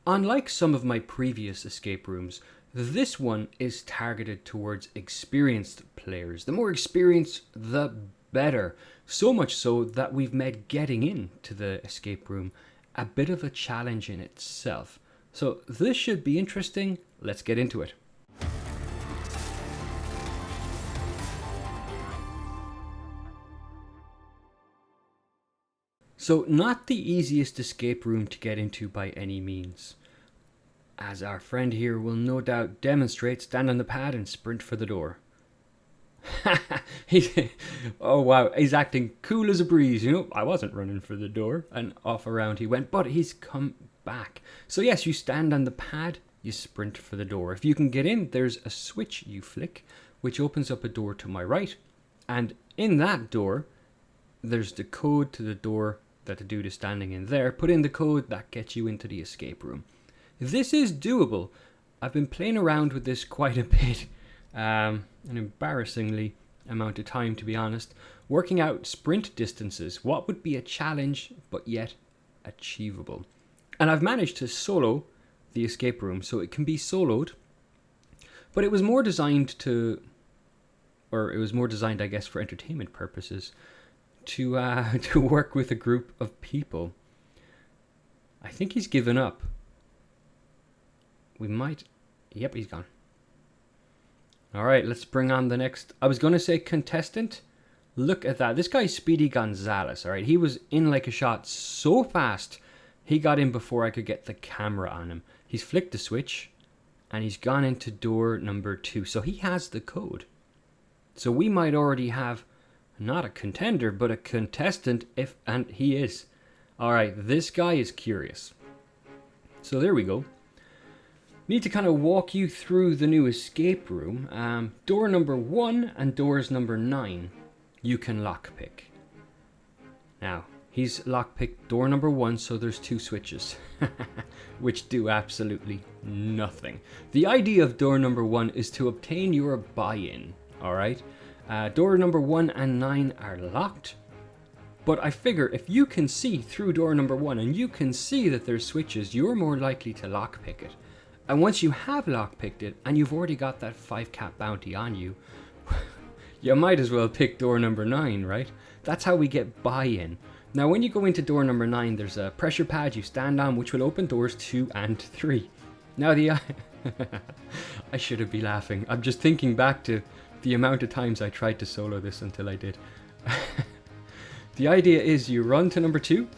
Unlike some of my previous escape rooms, this one is targeted towards experienced players. The more experience, the better. So much so that we've made getting into the escape room a bit of a challenge in itself. So this should be interesting. Let's get into it. So not the easiest escape room to get into by any means. As our friend here will no doubt demonstrate, stand on the pad and sprint for the door. Oh wow, he's acting cool as a breeze. You know, I wasn't running for the door, and off around he went, but he's come back. So yes, you stand on the pad, you sprint for the door. If you can get in, there's a switch you flick, which opens up a door to my right. And in that door, there's the code to the door that the dude is standing in there. Put in the code, that gets you into the escape room. This is doable. I've been playing around with this quite a bit. An embarrassingly amount of time, to be honest. Working out sprint distances. What would be a challenge, but yet achievable. And I've managed to solo the escape room, so it can be soloed. But it was more designed I guess, for entertainment purposes. To work with a group of people. I think he's given up. Yep, he's gone. Alright, let's bring on the next. I was going to say contestant. Look at that. This guy's Speedy Gonzalez, alright? He was in like a shot so fast, he got in before I could get the camera on him. He's flicked the switch, and he's gone into door number 2. So he has the code. So we might already have not a contender, but a contestant, and he is. Alright, this guy is curious. So there we go. Need to kind of walk you through the new escape room. Door number 1 and doors number 9, you can lockpick. Now, he's lockpicked door number 1, so there's 2 switches, which do absolutely nothing. The idea of door number 1 is to obtain your buy-in, alright? Door number 1 and 9 are locked, but I figure if you can see through door number 1 and you can see that there's switches, you're more likely to lockpick it. And once you have lockpicked it and you've already got that 5-cap bounty on you, you might as well pick door number 9, right? That's how we get buy-in. Now when you go into door number 9, there's a pressure pad you stand on which will open doors 2 and 3. Now I shouldn't be laughing. I'm just thinking back to the amount of times I tried to solo this until I did. The idea is you run to number 2,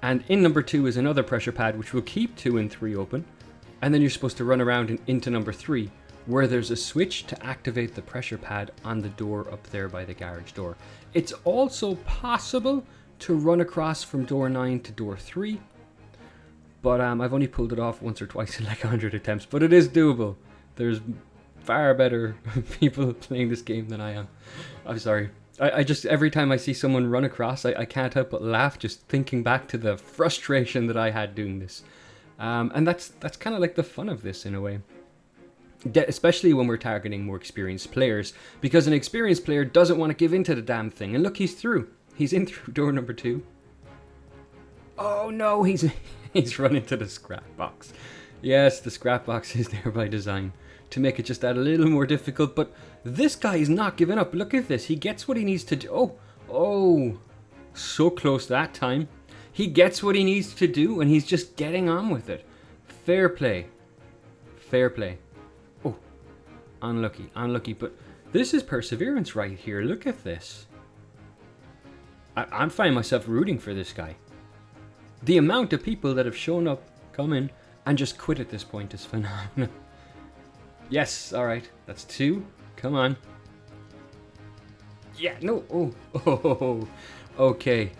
and in number 2 is another pressure pad which will keep 2 and 3 open, and then you're supposed to run around and into number 3, where there's a switch to activate the pressure pad on the door up there by the garage door. It's also possible to run across from door 9 to door 3, but I've only pulled it off once or twice in like 100 attempts, but it is doable. There's far better people playing this game than I am. I'm sorry. I just, every time I see someone run across, I can't help but laugh just thinking back to the frustration that I had doing this. And that's kind of like the fun of this in a way. Especially when we're targeting more experienced players, because an experienced player doesn't want to give in to the damn thing. And look, he's through. He's in through door number 2. Oh no, he's run into the scrap box. Yes, the scrap box is there by design to make it just that a little more difficult, but this guy is not giving up. Look at this. He gets what he needs to do. Oh, so close that time. He gets what he needs to do, and he's just getting on with it. Fair play. Fair play. Oh, unlucky, but this is perseverance right here. Look at this. I'm finding myself rooting for this guy. The amount of people that have shown up, come in, and just quit at this point is phenomenal. Yes, alright, that's 2. Come on. Yeah, no, oh, okay.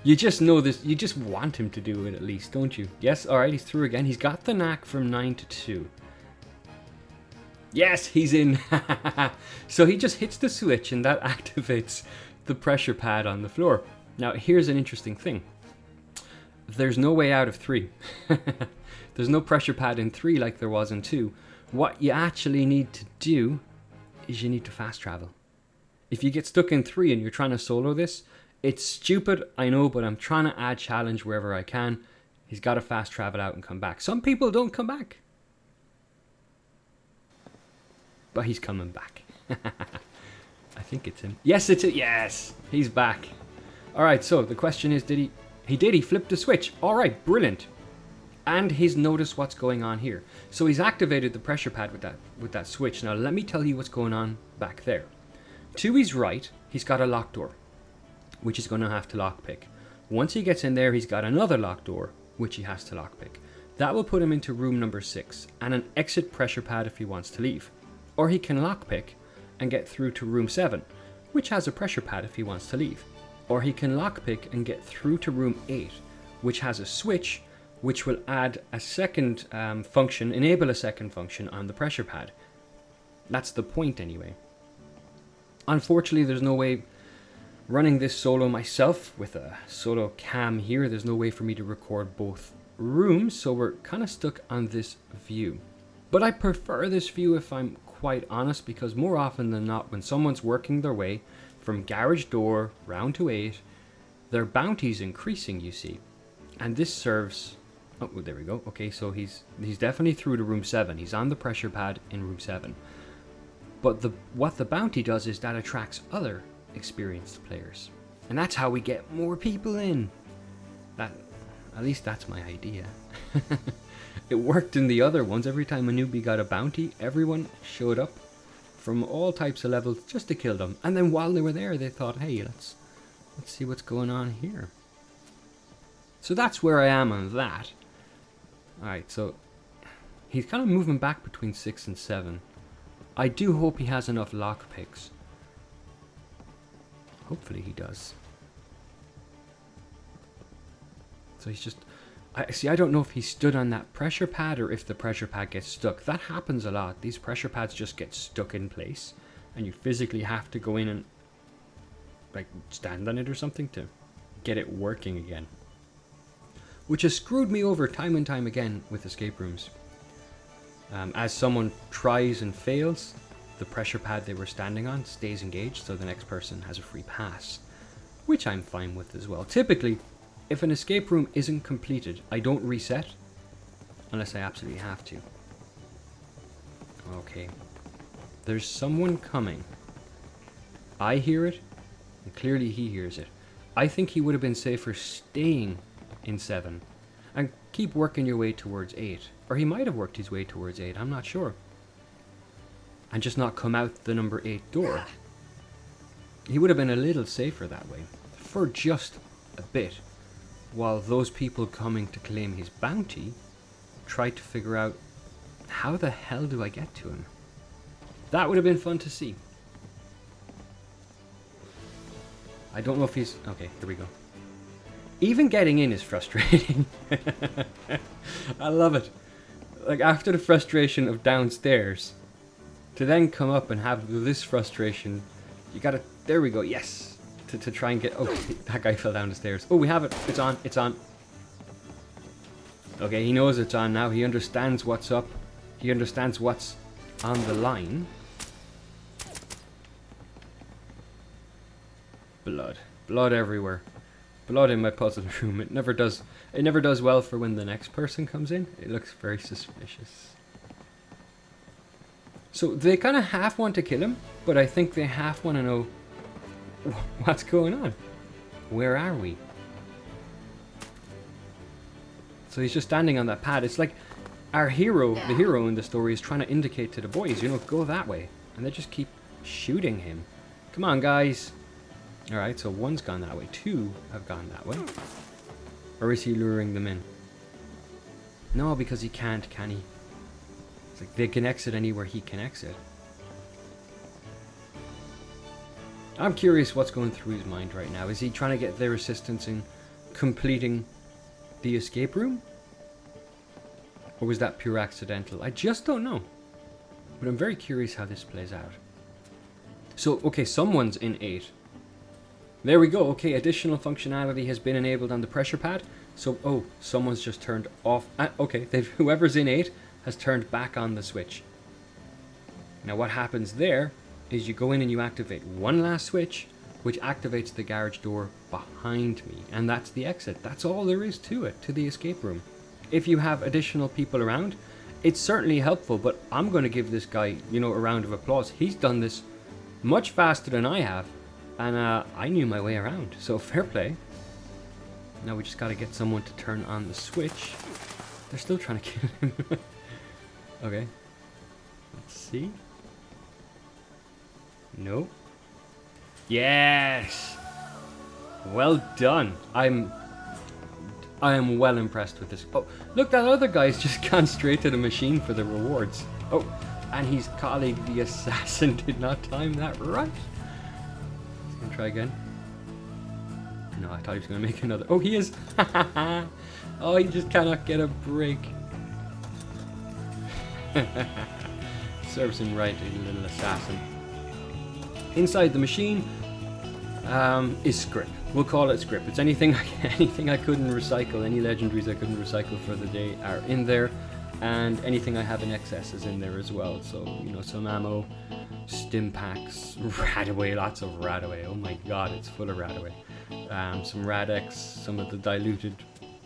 You just know this, you just want him to do it at least, don't you? Yes, alright, he's through again. He's got the knack from 9 to 2. Yes, he's in. So he just hits the switch and that activates the pressure pad on the floor. Now, here's an interesting thing. There's no way out of 3. There's no pressure pad in 3 like there was in 2. What you actually need to do is you need to fast travel. If you get stuck in 3 and you're trying to solo this, it's stupid, I know, but I'm trying to add challenge wherever I can. He's got to fast travel out and come back. Some people don't come back. But he's coming back. I think it's him. Yes, it's it. Yes, he's back. All right, so the question is, did he... He flipped the switch. All right, brilliant. And he's noticed what's going on here. So he's activated the pressure pad with that switch. Now, let me tell you what's going on back there. To his right, he's got a lock door, which he's going to have to lockpick. Once he gets in there, he's got another lock door, which he has to lockpick. That will put him into room number 6 and an exit pressure pad if he wants to leave. Or he can lockpick and get through to room 7, which has a pressure pad if he wants to leave. Or he can lockpick and get through to room 8, which has a switch which will add a second function, enable a second function on the pressure pad. That's the point anyway. Unfortunately, there's no way running this solo myself with a solo cam here. There's no way for me to record both rooms, so we're kind of stuck on this view. But I prefer this view if I'm quite honest, because more often than not, when someone's working their way from garage door round to 8, their bounty's increasing, you see. And this serves... Oh, there we go. Okay, so he's definitely through to room 7. He's on the pressure pad in room 7. But what the bounty does is that attracts other experienced players. And that's how we get more people in. At least that's my idea. It worked in the other ones. Every time a newbie got a bounty, everyone showed up from all types of levels just to kill them. And then while they were there, they thought, hey, let's see what's going on here. So that's where I am on that. Alright, so he's kind of moving back between 6 and 7. I do hope he has enough lock picks. Hopefully he does. So he's just... I don't know if he stood on that pressure pad or if the pressure pad gets stuck. That happens a lot. These pressure pads just get stuck in place. And you physically have to go in and like stand on it or something to get it working again. Which has screwed me over time and time again with escape rooms. As someone tries and fails, the pressure pad they were standing on stays engaged, so the next person has a free pass. Which I'm fine with as well. Typically, if an escape room isn't completed, I don't reset. Unless I absolutely have to. Okay. There's someone coming. I hear it, and clearly he hears it. I think he would have been safer staying in 7 and keep working your way towards 8. Or he might have worked his way towards 8, I'm not sure. And just not come out the number 8 door. He would have been a little safer that way. For just a bit. While those people coming to claim his bounty tried to figure out, how the hell do I get to him? That would have been fun to see. I don't know if he's... Okay, here we go. Even getting in is frustrating. I love it. Like, after the frustration of downstairs, to then come up and have this frustration, you gotta... There we go, yes! To try and get... Oh, that guy fell down the stairs. Oh, we have it. It's on. It's on. Okay, he knows it's on now. He understands what's up. He understands what's on the line. Blood. Blood everywhere. Blood in my puzzle room. It never does well for when the next person comes in. It looks very suspicious. So they kind of half want to kill him, but I think they half want to know what's going on. Where are we? So he's just standing on that pad. It's like our hero, the hero in the story, is trying to indicate to the boys, you know, go that way. And they just keep shooting him. Come on, guys. Alright, so one's gone that way. 2 have gone that way. Or is he luring them in? No, because he can't, can he? It's like they can exit anywhere he can exit. I'm curious what's going through his mind right now. Is he trying to get their assistance in completing the escape room? Or was that pure accidental? I just don't know. But I'm very curious how this plays out. So, okay, someone's in 8. There we go. Okay, additional functionality has been enabled on the pressure pad. So, oh, someone's just turned off. Okay, whoever's in 8 has turned back on the switch. Now what happens there is you go in and you activate one last switch, which activates the garage door behind me. And that's the exit. That's all there is to it, to the escape room. If you have additional people around, it's certainly helpful, but I'm going to give this guy, you know, a round of applause. He's done this much faster than I have, and I knew my way around, so fair play. Now we just got to get someone to turn on the switch. They're still trying to kill him. Okay. Let's see. No. Yes! Well done. I am well impressed with this. Oh, look, that other guy's just gone straight to the machine for the rewards. Oh, and his colleague, the assassin, did not time that right. He's gonna try again. No, I thought he was gonna make another. Oh, he is. Oh, he just cannot get a break. Serves him right, a little assassin. Inside the machine is script. We'll call it script. It's anything I couldn't recycle, any legendaries I couldn't recycle for the day are in there, and anything I have in excess is in there as well. So, you know, some ammo, stim packs, radaway, lots of radaway. Oh my god, it's full of radaway. Some radex, some of the diluted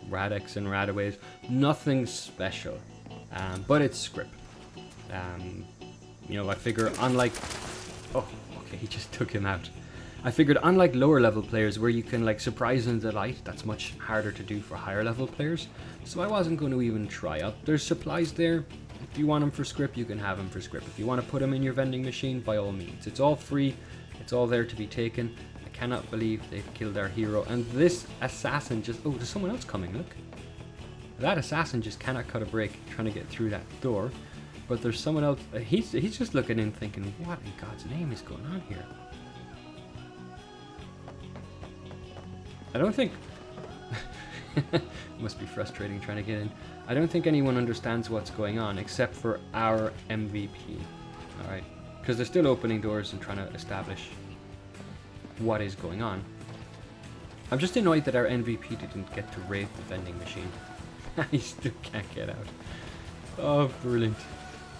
radex and radaways. Nothing special, but it's script. You know, I figure unlike... Oh, okay, he just took him out. I figured unlike lower level players where you can like surprise and delight, that's much harder to do for higher level players. So I wasn't going to even try out. There's supplies there. If you want them for script, you can have them for script. If you want to put them in your vending machine, by all means. It's all free. It's all there to be taken. I cannot believe they've killed our hero. And this assassin just... Oh, there's someone else coming, look. That assassin just cannot cut a break trying to get through that door. But there's someone else... He's just looking in thinking, what in God's name is going on here? I don't think... It must be frustrating trying to get in. I don't think anyone understands what's going on except for our MVP. Alright. Because they're still opening doors and trying to establish what is going on. I'm just annoyed that our MVP didn't get to raid the vending machine. He still can't get out. Oh, brilliant.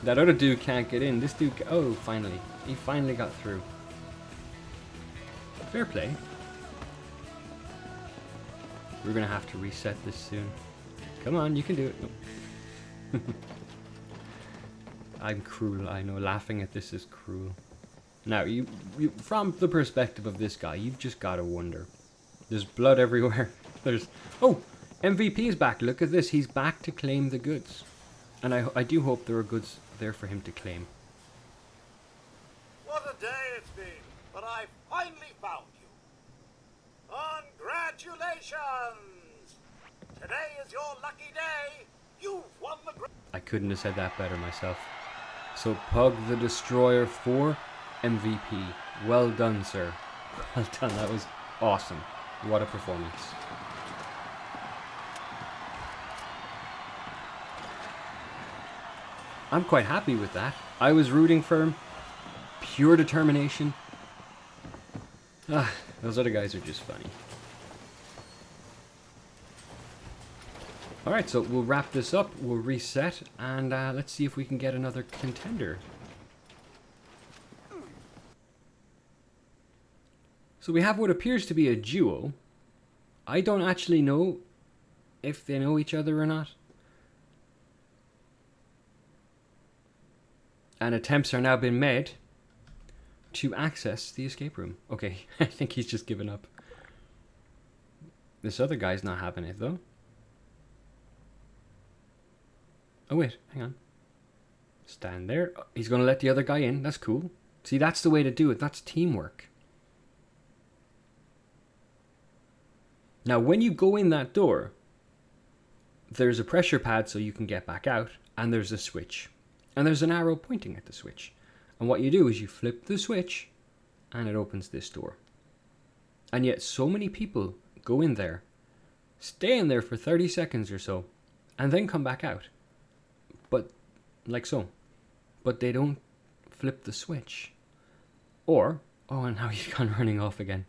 That other dude can't get in. This dude... Oh, finally. He finally got through. Fair play. We're going to have to reset this soon. Come on, you can do it. Nope. I'm cruel, I know. Laughing at this is cruel. Now, you, from the perspective of this guy, you've just got to wonder. There's blood everywhere. There's... Oh! MVP is back. Look at this. He's back to claim the goods. And I do hope there are goods there for him to claim. What a day it's been, but I finally found you. Congratulations! Today is your lucky day. You've won the... I couldn't have said that better myself. So Pug the Destroyer for MVP. Well done, sir. Well done. That was awesome. What a performance. I'm quite happy with that. I was rooting for him. Pure determination. Ah, those other guys are just funny. Alright, so we'll wrap this up. We'll reset. And let's see if we can get another contender. So we have what appears to be a duo. I don't actually know if they know each other or not. And attempts are now being made to access the escape room. Okay, I think he's just given up. This other guy's not having it, though. Oh, wait, hang on. Stand there. Oh, he's going to let the other guy in. That's cool. See, that's the way to do it. That's teamwork. Now, when you go in that door, there's a pressure pad so you can get back out, and there's a switch. And there's an arrow pointing at the switch. And what you do is you flip the switch and it opens this door. And yet so many people go in there, stay in there for 30 seconds or so, and then come back out. But, like so. But they don't flip the switch. Or, oh, and now he's gone running off again.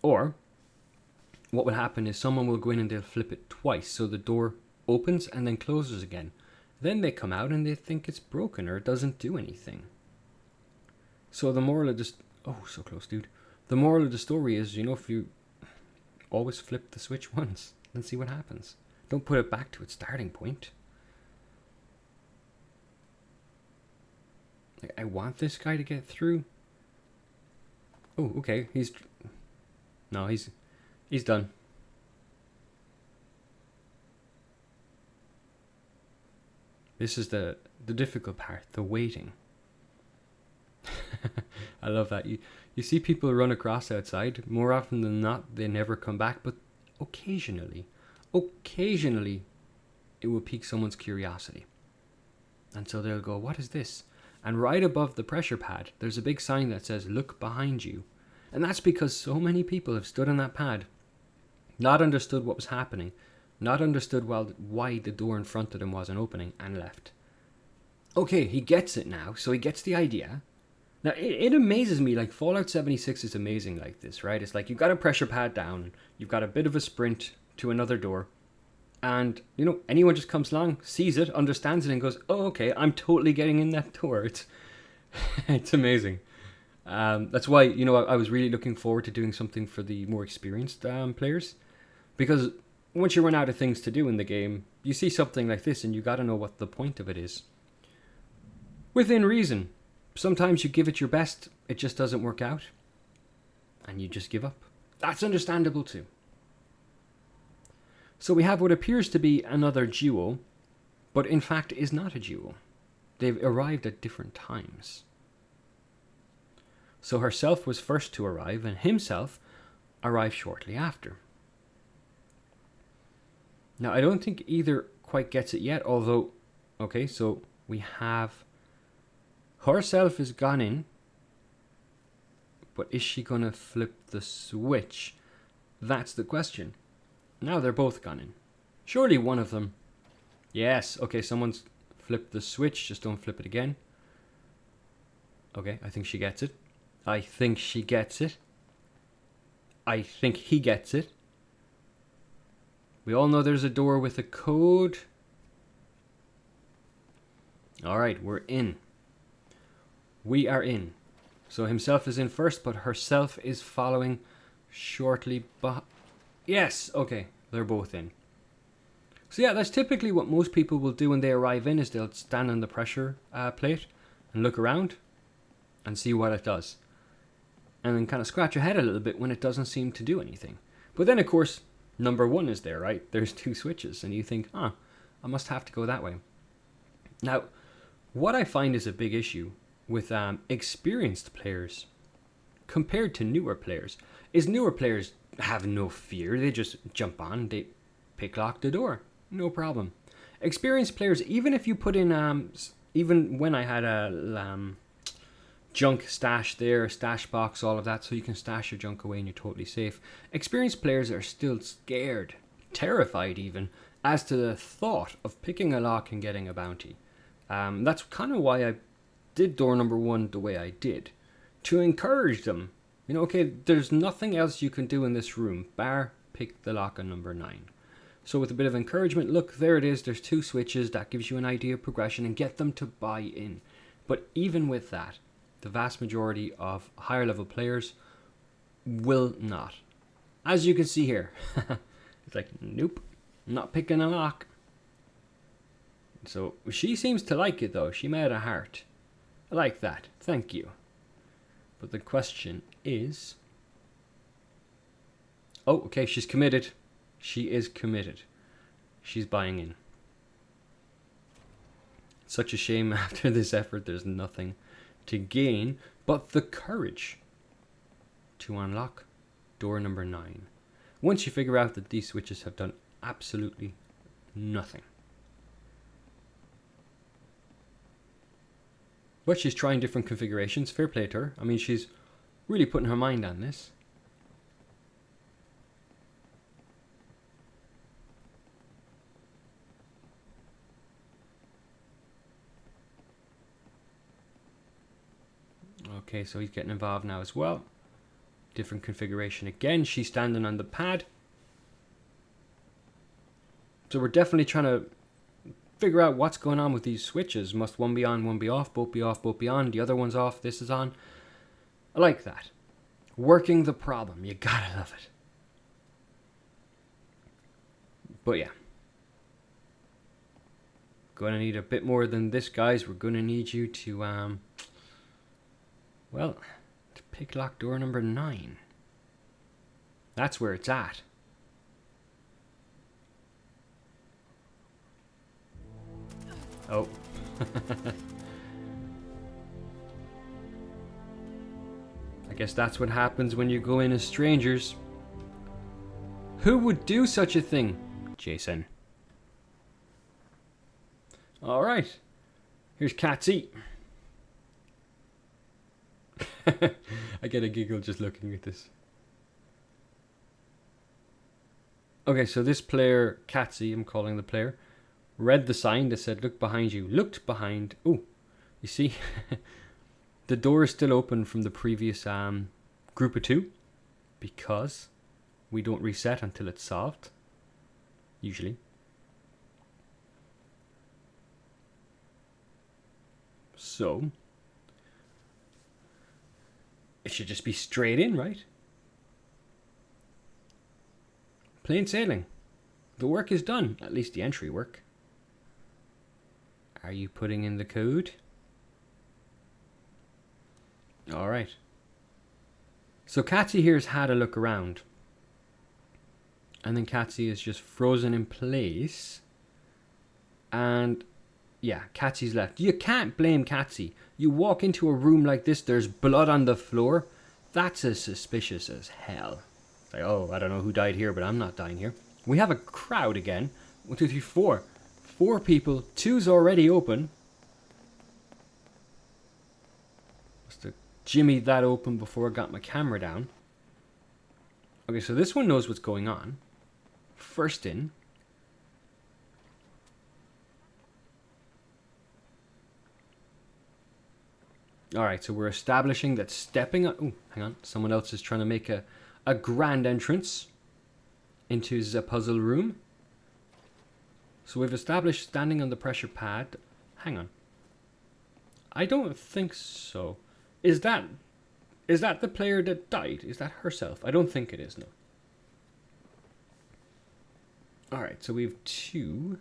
Or, what will happen is someone will go in and they'll flip it twice. So the door opens and then closes again. Then they come out and they think it's broken or it doesn't do anything. So the moral of this... Oh, so close, dude. The moral of the story is, you know, if you always flip the switch once and see what happens. Don't put it back to its starting point. Like, I want this guy to get through. Oh, okay. He's done. This is the difficult part, the waiting. I love that. You see people run across outside. More often than not, they never come back. But occasionally, it will pique someone's curiosity. And so they'll go, what is this? And right above the pressure pad, there's a big sign that says, look behind you. And that's because so many people have stood on that pad, not understood what was happening, not understood why the door in front of them wasn't opening, and left. Okay, he gets it now, so he gets the idea. Now, it amazes me, like, Fallout 76 is amazing like this, right? It's like, you've got a pressure pad down, you've got a bit of a sprint to another door, and, you know, anyone just comes along, sees it, understands it, and goes, oh, okay, I'm totally getting in that door. It's amazing. That's why, you know, I was really looking forward to doing something for the more experienced players, because once you run out of things to do in the game, you see something like this, and you got to know what the point of it is. Within reason. Sometimes you give it your best, it just doesn't work out, and you just give up. That's understandable too. So we have what appears to be another duo, but in fact is not a duo. They've arrived at different times. So herself was first to arrive, and himself arrived shortly after. Now, I don't think either quite gets it yet, although, okay, so we have herself is gone in, but is she going to flip the switch? That's the question. Now they're both gone in. Surely one of them. Yes, okay, someone's flipped the switch, just don't flip it again. Okay, I think she gets it. I think she gets it. I think he gets it. We all know there's a door with a code. Alright, we're in. We are in. So himself is in first, but herself is following shortly behind. Yes, okay, they're both in. So yeah, that's typically what most people will do when they arrive in, is they'll stand on the pressure plate and look around and see what it does. And then kind of scratch your head a little bit when it doesn't seem to do anything. But then, of course, number one is there, right? There's two switches, and you think, I must have to go that way. Now, what I find is a big issue with experienced players compared to newer players is newer players have no fear. They just jump on, they pick lock the door, no problem. Experienced players, even if you put in even when I had a junk stash there, a stash box, all of that, so you can stash your junk away and you're totally safe, experienced players are still scared, terrified even, as to the thought of picking a lock and getting a bounty. That's kind of why I did door number one the way I did, to encourage them. You know, okay, there's nothing else you can do in this room bar pick the lock on number 9. So with a bit of encouragement, look, there it is, there's two switches, that gives you an idea of progression and get them to buy in. But even with that, the vast majority of higher level players will not. As you can see here, it's like, nope, not picking a lock. So she seems to like it though, she made a heart. I like that, thank you. But the question is... Oh, okay, she's committed. She is committed. She's buying in. Such a shame after this effort there's nothing to gain but the courage to unlock door number 9. Once you figure out that these switches have done absolutely nothing. But she's trying different configurations. Fair play to her. I mean, she's really putting her mind on this. Okay, so he's getting involved now as well. Different configuration again. She's standing on the pad. So we're definitely trying to figure out what's going on with these switches. Must one be on, one be off, both be off, both be on. The other one's off, this is on. I like that. Working the problem. You gotta love it. But yeah. Gonna need a bit more than this, guys. We're gonna need you to, well, to pick lock door number 9. That's where it's at. Oh. I guess that's what happens when you go in as strangers. Who would do such a thing? Jason. Alright. Here's Catsy. I get a giggle just looking at this. Okay, so this player, Catsy, I'm calling the player, read the sign that said, look behind you. Looked behind. Oh, you see? The door is still open from the previous group of 2. Because we don't reset until it's solved. Usually. So, it should just be straight in, right? Plain sailing. The work is done, at least the entry work. Are you putting in the code? Alright. So Catsy here has had a look around. And then Catsy is just frozen in place. And yeah, Catsy's left. You can't blame Catsy. You walk into a room like this, there's blood on the floor. That's as suspicious as hell. Like, oh, I don't know who died here, but I'm not dying here. We have a crowd again. 1, 2, 3, 4. 4 people. 2's already open. Must have jimmied that open before I got my camera down. Okay, so this one knows what's going on. First in. Alright, so we're establishing that stepping on... Oh, hang on. Someone else is trying to make a grand entrance into the puzzle room. So we've established standing on the pressure pad. Hang on. I don't think so. Is that the player that died? Is that herself? I don't think it is, no. Alright, so we have 2.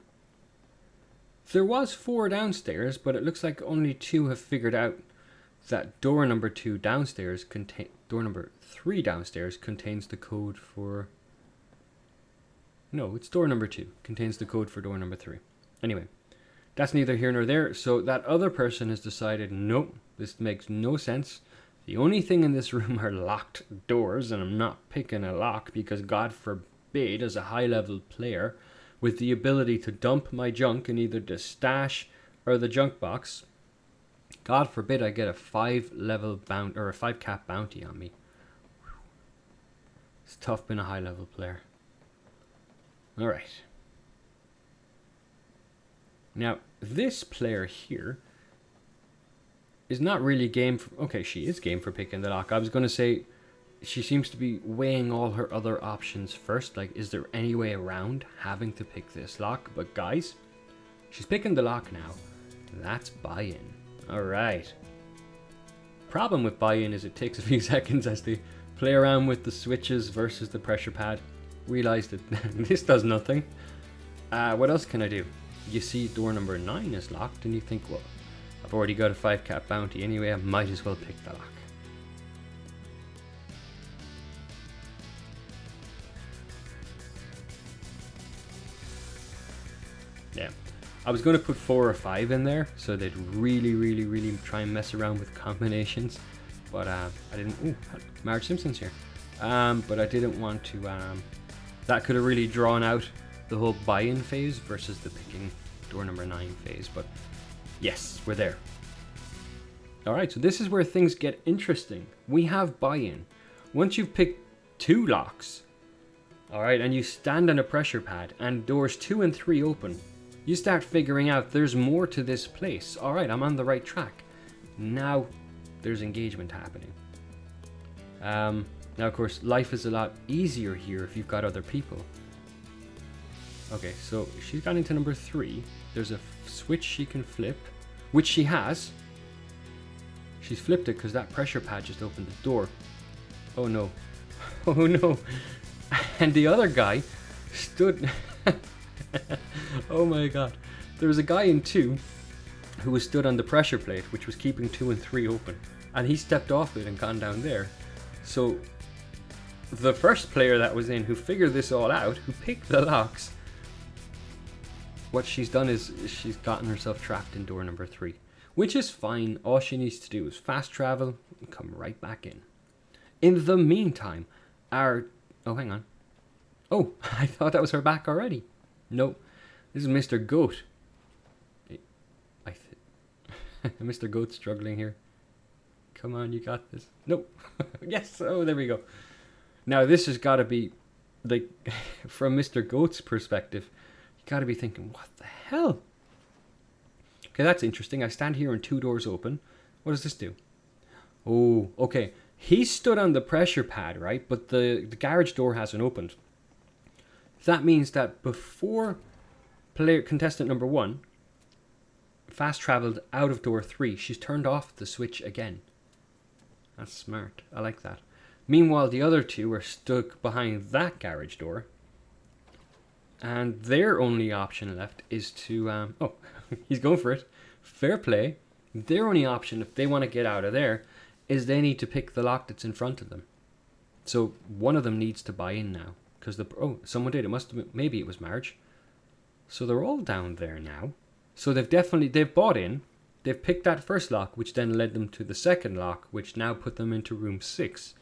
There was 4 downstairs, but it looks like only 2 have figured out that door number 2 downstairs door number 3 downstairs contains the code for... No, it's door number 2 contains the code for door number 3. Anyway, that's neither here nor there. So that other person has decided, nope, this makes no sense. The only thing in this room are locked doors, and I'm not picking a lock because God forbid, as a high-level player with the ability to dump my junk in either the stash or the junk box, God forbid I get a 5-level bounty or a 5-cap bounty on me. It's tough being a high-level player. All right. Now, this player here is not really game for... Okay, she is game for picking the lock. I was going to say she seems to be weighing all her other options first. Like, is there any way around having to pick this lock? But guys, she's picking the lock now. That's buy-in. All right. Problem with buy-in is it takes a few seconds as they play around with the switches versus the pressure pad. Realize that this does nothing. What else can I do? You see door number 9 is locked and you think, well, I've already got a 5-cap bounty anyway, I might as well pick the lock. Yeah, I was going to put 4 or 5 in there so they'd really try and mess around with combinations, but I didn't. Ooh, Marge Simpson's here. But I didn't want to. That could have really drawn out the whole buy-in phase versus the picking door number 9 phase. But yes, we're there. All right, so this is where things get interesting. We have buy-in. Once you've picked 2 locks, all right, and you stand on a pressure pad and doors 2 and 3 open, you start figuring out there's more to this place. All right, I'm on the right track. Now there's engagement happening. Now, of course, life is a lot easier here if you've got other people. Okay, so she's got into number 3. There's a switch she can flip, which she has. She's flipped it because that pressure pad just opened the door. Oh no. Oh no. And the other guy stood... Oh my god. There was a guy in 2 who was stood on the pressure plate, which was keeping 2 and 3 open. And he stepped off it and gone down there. So the first player that was in, who figured this all out, who picked the locks, what she's done is she's gotten herself trapped in door number 3. Which is fine. All she needs to do is fast travel and come right back in. In the meantime, our... Oh, hang on. Oh, I thought that was her back already. Nope. This is Mr. Goat. Mr. Goat's struggling here. Come on, you got this. Nope. Yes. Oh, there we go. Now, this has got to be, like, from Mr. Goat's perspective, you got to be thinking, what the hell? Okay, that's interesting. I stand here and 2 doors open. What does this do? Oh, okay. He stood on the pressure pad, right? But the garage door hasn't opened. That means that before contestant number 1 fast traveled out of door 3, she's turned off the switch again. That's smart. I like that. Meanwhile, the other 2 are stuck behind that garage door. And their only option left is to... oh, he's going for it. Fair play. Their only option, if they want to get out of there, is they need to pick the lock that's in front of them. So one of them needs to buy in now. Because someone did. It must have been, maybe it was Marge. So they're all down there now. So they've bought in. They've picked that first lock, which then led them to the second lock, which now put them into room 6.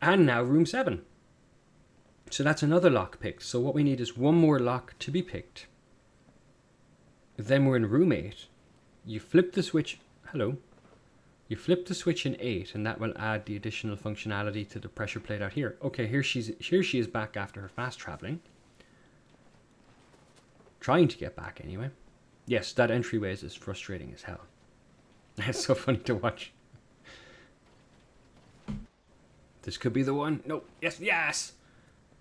And now room 7. So that's another lock picked. So what we need is one more lock to be picked. Then we're in room 8. You flip the switch. Hello. You flip the switch in 8, and that will add the additional functionality to the pressure plate out here. Okay, here she is back after her fast traveling. Trying to get back anyway. Yes, that entryway is as frustrating as hell. It's so funny to watch. This could be the one. No. Yes, yes.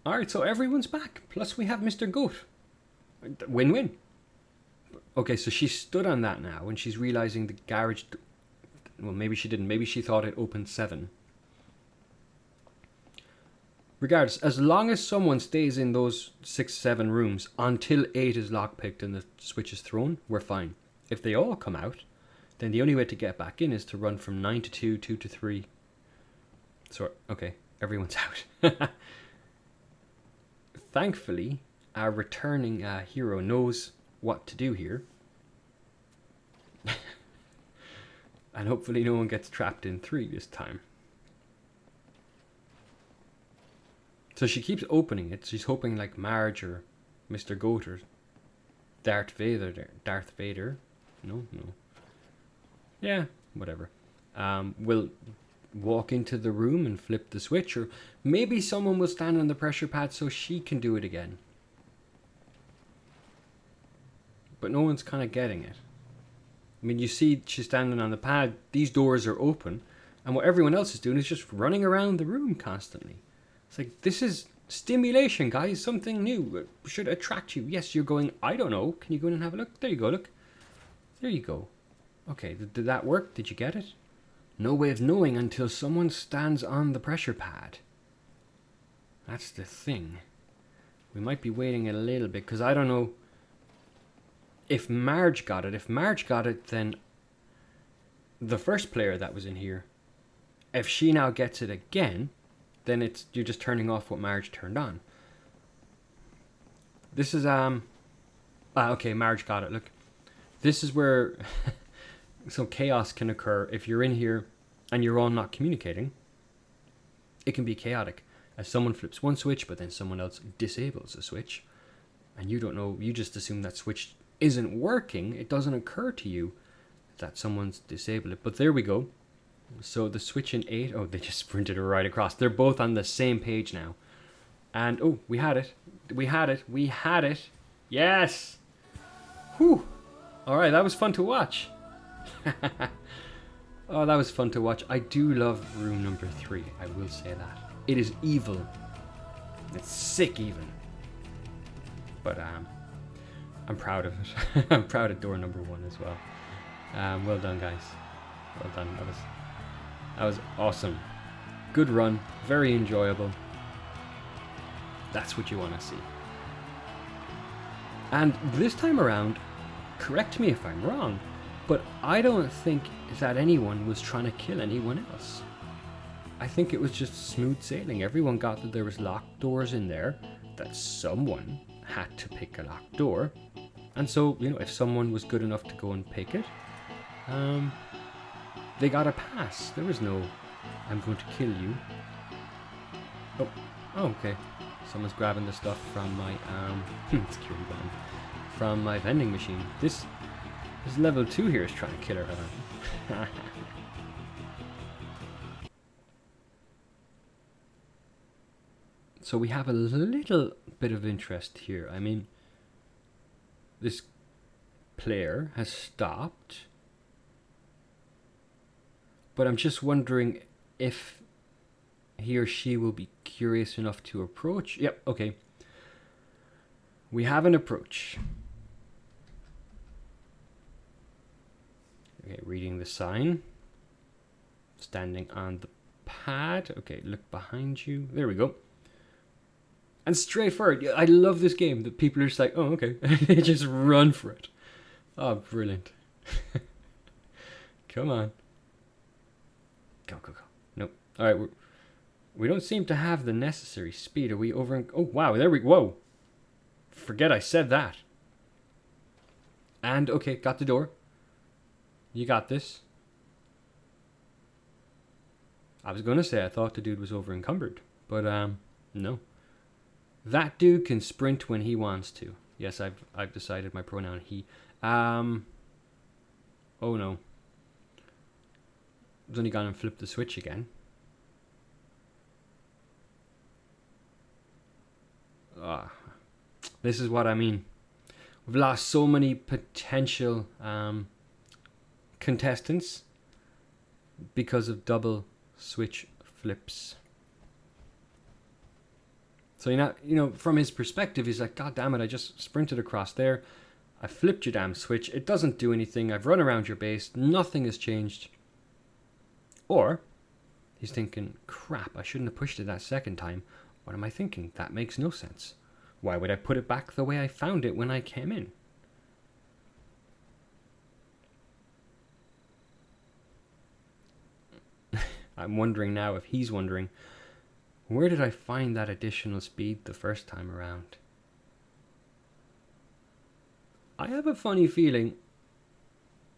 Alright, so everyone's back. Plus we have Mr. Goat. Win-win. Okay, so she stood on that now, and she's realizing the garage... Well, maybe she didn't. Maybe she thought it opened 7. Regardless, as long as someone stays in those 6, 7 rooms until 8 is lockpicked and the switch is thrown, we're fine. If they all come out, then the only way to get back in is to run from 9 to 2, 2 to 3. So, okay, everyone's out. Thankfully, our returning hero knows what to do here. And hopefully no one gets trapped in 3 this time. So she keeps opening it. She's hoping like Marge or Mr. Goat or Darth Vader. No. Yeah, whatever. Will walk into the room and flip the switch, or maybe someone will stand on the pressure pad so she can do it again. But no one's kind of getting it. I mean, you see she's standing on the pad, these doors are open, and what everyone else is doing is just running around the room constantly. It's like, this is stimulation, guys, something new. It should attract you. Yes, you're going, I don't know, can you go in and have a look? There you go, look. There you go. Okay, did that work? Did you get it? No way of knowing until someone stands on the pressure pad. That's the thing. We might be waiting a little bit, because I don't know if Marge got it. If Marge got it, then the first player that was in here, if she now gets it again, then you're just turning off what Marge turned on. This is okay, Marge got it. Look, this is where some chaos can occur if you're in here and you're all not communicating. It can be chaotic as someone flips one switch, but then someone else disables a switch, and you don't know. You just assume that switch isn't working. It doesn't occur to you that someone's disabled it. But there we go. So the switch in 8, oh, they just sprinted right across. They're both on the same page now. And oh, we had it. We had it. Yes. Whew. All right, that was fun to watch. Oh, that was fun to watch. I do love room number 3. I will say that. It is evil. It's sick even. But I'm proud of it. I'm proud of door number 1 as well. Well done, guys. Well done. That was awesome. Good run. Very enjoyable. That's what you want to see. And this time around, correct me if I'm wrong, but I don't think that anyone was trying to kill anyone else. I think it was just smooth sailing. Everyone got that there was locked doors in there, that someone had to pick a locked door. And so, you know, if someone was good enough to go and pick it, they got a pass. There was no, I'm going to kill you. Oh, okay. Someone's grabbing the stuff from my, security button, from my vending machine. This level 2 here is trying to kill her, huh? So we have a little bit of interest here. I mean, this player has stopped, but I'm just wondering if he or she will be curious enough to approach. Yep, okay. We have an approach. Okay, reading the sign. Standing on the pad. Okay, look behind you. There we go. And straightforward. I love this game. The people are just like, oh, okay. They just run for it. Oh, brilliant. Come on. Go. Nope. All right. We don't seem to have the necessary speed. Are we over? Oh, wow. There we go. Whoa. Forget I said that. And, okay, got the door. You got this. I was going to say I thought the dude was over encumbered. But, no. That dude can sprint when he wants to. Yes, I've decided my pronoun he. Oh no. I've only gone and flipped the switch again. This is what I mean. We've lost so many potential contestants because of double switch flips. So, you know, from his perspective, he's like, God damn it, I just sprinted across there. I flipped your damn switch. It doesn't do anything. I've run around your base. Nothing has changed. Or he's thinking, crap, I shouldn't have pushed it that second time. What am I thinking? That makes no sense. Why would I put it back the way I found it when I came in? I'm wondering now if he's wondering, where did I find that additional speed the first time around? I have a funny feeling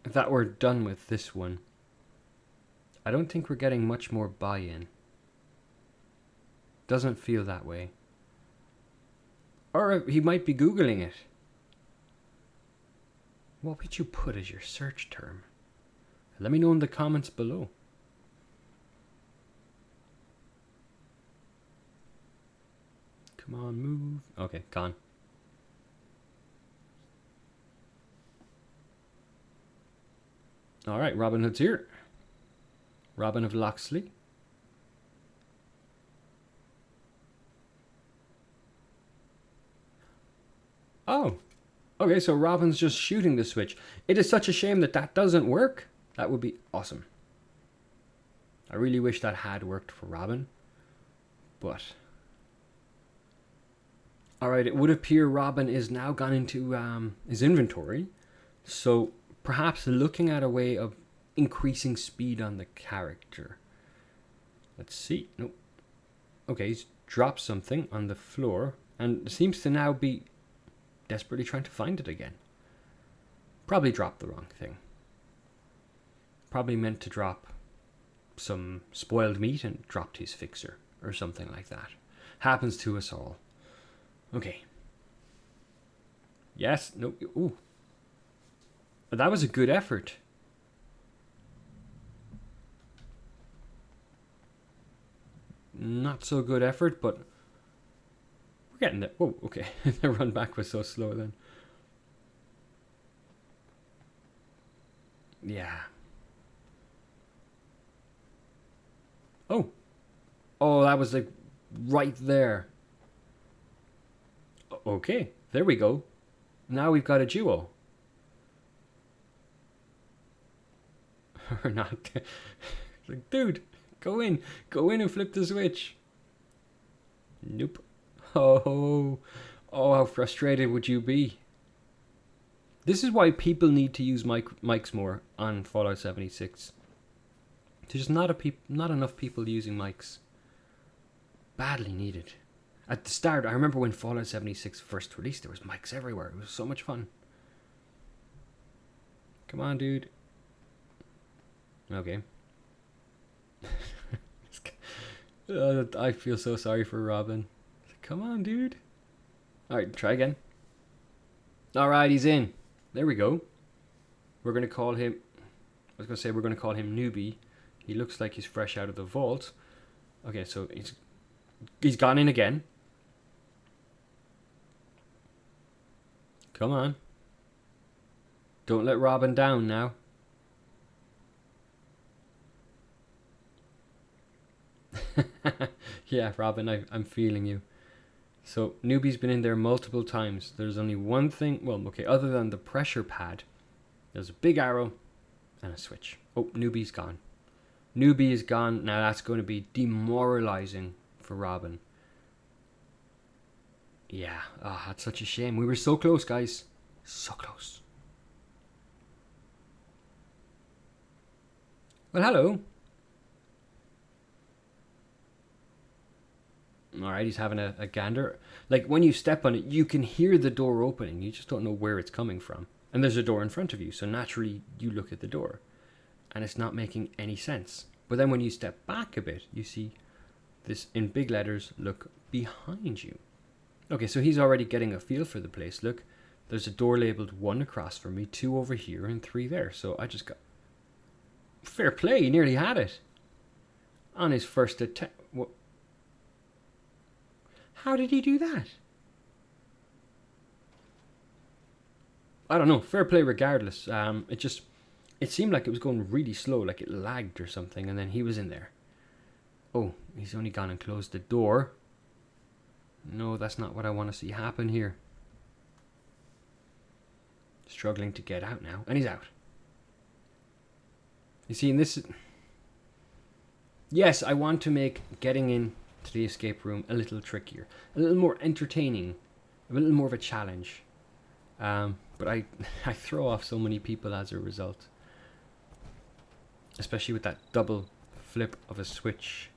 that we're done with this one. I don't think we're getting much more buy-in. Doesn't feel that way. Or he might be Googling it. What would you put as your search term? Let me know in the comments below. Come on, move. Okay, gone. All right, Robin Hood's here. Robin of Locksley. Oh, okay, so Robin's just shooting the switch. It is such a shame that that doesn't work. That would be awesome. I really wish that had worked for Robin, but... Alright, it would appear Robin is now gone into his inventory. So perhaps looking at a way of increasing speed on the character. Let's see. Nope. Okay, he's dropped something on the floor and seems to now be desperately trying to find it again. Probably dropped the wrong thing. Probably meant to drop some spoiled meat and dropped his fixer or something like that. Happens to us all. Okay. Yes. No. Ooh. That was a good effort. Not so good effort, but we're getting there. Oh, okay. The run back was so slow then. Yeah. Oh. Oh, that was like right there. Okay, there we go. Now we've got a duo. Or not. Like, dude, go in and flip the switch. Nope. Oh, how frustrated would you be? This is why people need to use mics more on Fallout 76. There's just not enough people using mics. Badly needed. At the start, I remember when Fallout 76 first released, there was mics everywhere. It was so much fun. Come on, dude. Okay. I feel so sorry for Robin. Come on, dude. Alright, try again. Alright, he's in. There we go. We're going to call him... I was going to say we're going to call him Newbie. He looks like he's fresh out of the vault. Okay, so he's gone in again. Come on. Don't let Robin down now. Yeah, Robin, I'm feeling you. So, Newbie's been in there multiple times. There's only one thing... Well, okay, other than the pressure pad, there's a big arrow and a switch. Oh, Newbie's gone. Newbie is gone. Now that's going to be demoralizing for Robin. Yeah, that's such a shame. We were so close, guys. So close. Well, hello. Alright, he's having a gander. Like, when you step on it, you can hear the door opening. You just don't know where it's coming from. And there's a door in front of you, so naturally you look at the door. And it's not making any sense. But then when you step back a bit, you see this in big letters, look behind you. Okay, so he's already getting a feel for the place. Look, there's a door labeled 1 across from me, 2 over here, and 3 there. So I just got... Fair play, he nearly had it. On his first attempt... How did he do that? I don't know. Fair play regardless. It seemed like it was going really slow, like it lagged or something, and then he was in there. Oh, he's only gone and closed the door. No, that's not what I want to see happen here. Struggling to get out now, and he's out. You see, in this... Yes, I want to make getting in to the escape room a little trickier, a little more entertaining, a little more of a challenge. But I throw off so many people as a result. Especially with that double flip of a switch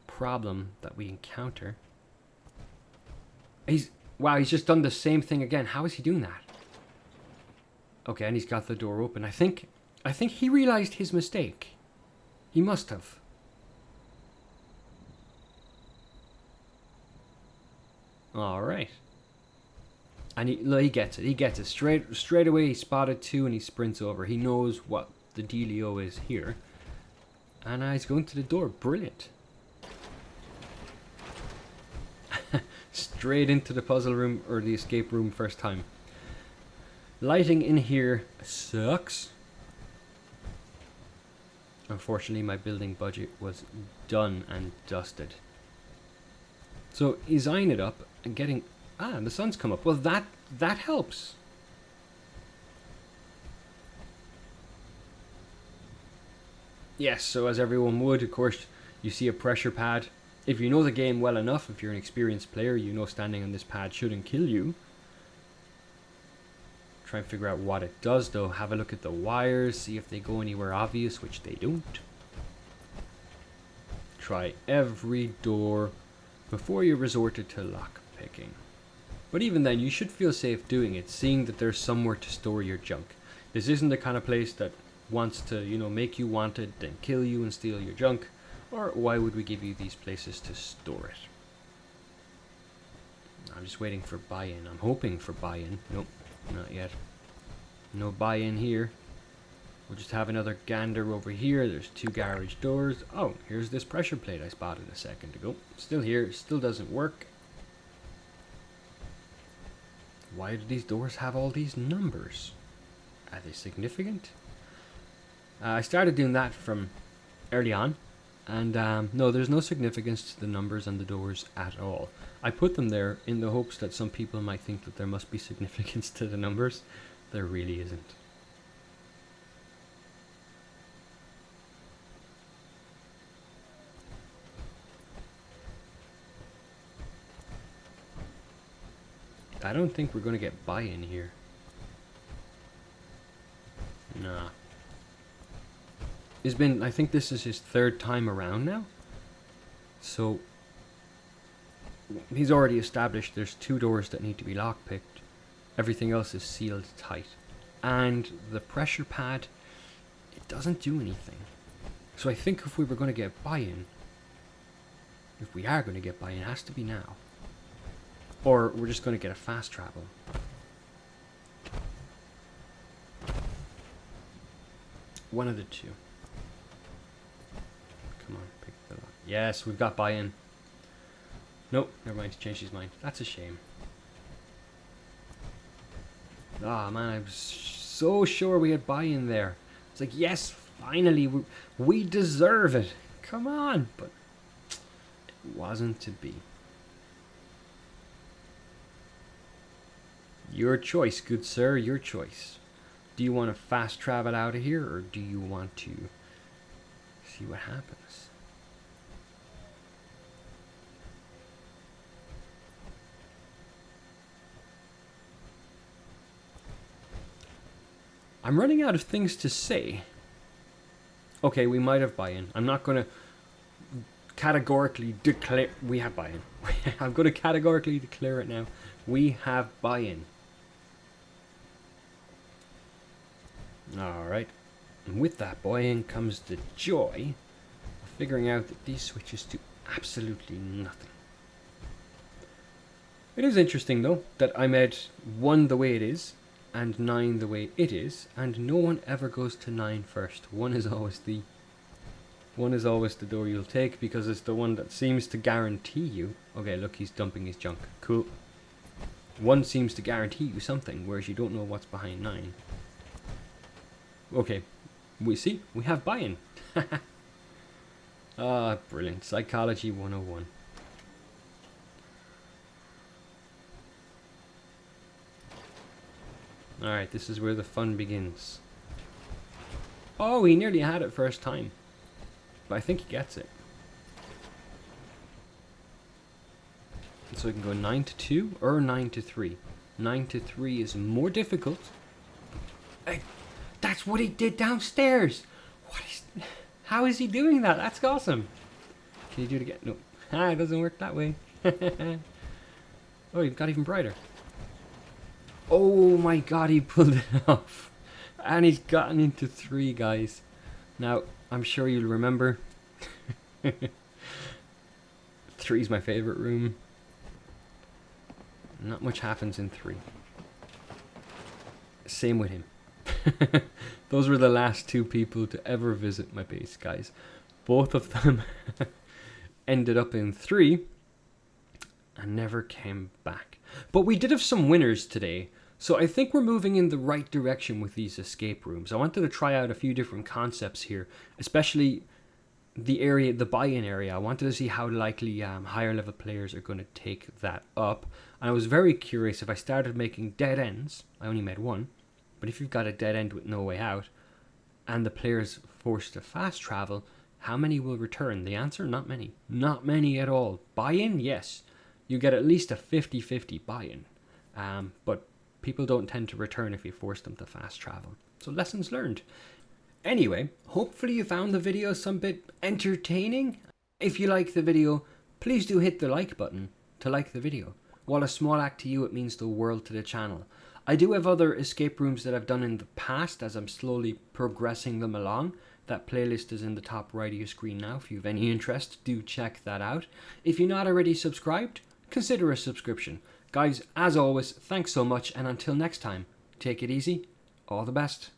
problem that we encounter. He's just done the same thing again. How is he doing that? Okay, and he's got the door open. I think he realized his mistake. He must have. All right. And he gets it. He gets it. Straight away he spotted 2 and he sprints over. He knows what the dealio is here. And he's going to the door. Brilliant. Straight into the puzzle room or the escape room first time. Lighting in here sucks. Unfortunately, my building budget was done and dusted. So he's eyeing it up and getting... the sun's come up. Well, that helps. Yes, so as everyone would, of course, you see a pressure pad. If you know the game well enough, if you're an experienced player, you know standing on this pad shouldn't kill you. Try and figure out what it does, though. Have a look at the wires, see if they go anywhere obvious, which they don't. Try every door before you resorted to lock picking. But even then, you should feel safe doing it, seeing that there's somewhere to store your junk. This isn't the kind of place that wants to, make you want it, then kill you and steal your junk. Or why would we give you these places to store it? I'm just waiting for buy-in. I'm hoping for buy-in. Nope, not yet. No buy-in here. We'll just have another gander over here. There's 2 garage doors. Oh, here's this pressure plate I spotted a second ago. Still here. Still doesn't work. Why do these doors have all these numbers? Are they significant? I started doing that from early on. And no, there's no significance to the numbers on the doors at all. I put them there in the hopes that some people might think that there must be significance to the numbers. There really isn't. I don't think we're going to get buy-in here. Nah. It's been, I think this is his 3rd time around now. So, he's already established there's 2 doors that need to be lockpicked. Everything else is sealed tight. And the pressure pad, it doesn't do anything. So I think if we were going to get buy-in, if we are going to get buy-in, it has to be now. Or we're just going to get a fast travel. One of the two. Come on, pick the lock. Yes, we've got buy-in. Nope, never mind, changed his mind. That's a shame. Ah, man, I was so sure we had buy-in there. It's like, yes, finally, we deserve it. Come on, but it wasn't to be. Your choice, good sir, your choice. Do you want to fast travel out of here, or do you want to see what happens? I'm running out of things to say. Okay, we might have buy-in. I'm not going to categorically declare... We have buy-in. I'm going to categorically declare it now. We have buy-in. Alright. And with that buy-in comes the joy of figuring out that these switches do absolutely nothing. It is interesting, though, that I made 1 the way it is, and 9 the way it is, and no one ever goes to 9 first. 1 is always the door you'll take, because it's the one that seems to guarantee you... Okay, look, he's dumping his junk. Cool. 1 seems to guarantee you something, whereas you don't know what's behind 9. Okay, we have buy-in. Ah, brilliant. Psychology 101. Alright, this is where the fun begins. Oh, he nearly had it first time. But I think he gets it. So we can go 9 to 2 or 9 to 3. 9 to 3 is more difficult. Hey, that's what he did downstairs. How is he doing that? That's awesome. Can you do it again? No. It doesn't work that way. Oh, he got even brighter. Oh my god, he pulled it off. And he's gotten into 3, guys. Now, I'm sure you'll remember. 3 is my favorite room. Not much happens in 3. Same with him. Those were the last 2 people to ever visit my base, guys. Both of them ended up in 3 and never came back. But we did have some winners today, so I think we're moving in the right direction with these escape rooms. I wanted to try out a few different concepts here, especially the buy-in area. I wanted to see how likely higher level players are going to take that up. And I was very curious if I started making dead ends. I only made 1. But if you've got a dead end with no way out, and the player's forced to fast travel, how many will return? The answer, not many. Not many at all. Buy-in, yes. You get at least a 50-50 buy-in. But people don't tend to return if you force them to fast travel. So lessons learned. Anyway, hopefully you found the video some bit entertaining. If you like the video, please do hit the like button to like the video. While a small act to you, it means the world to the channel. I do have other escape rooms that I've done in the past as I'm slowly progressing them along. That playlist is in the top right of your screen now. If you have any interest, do check that out. If you're not already subscribed, consider a subscription. Guys, as always, thanks so much, and until next time, take it easy. All the best.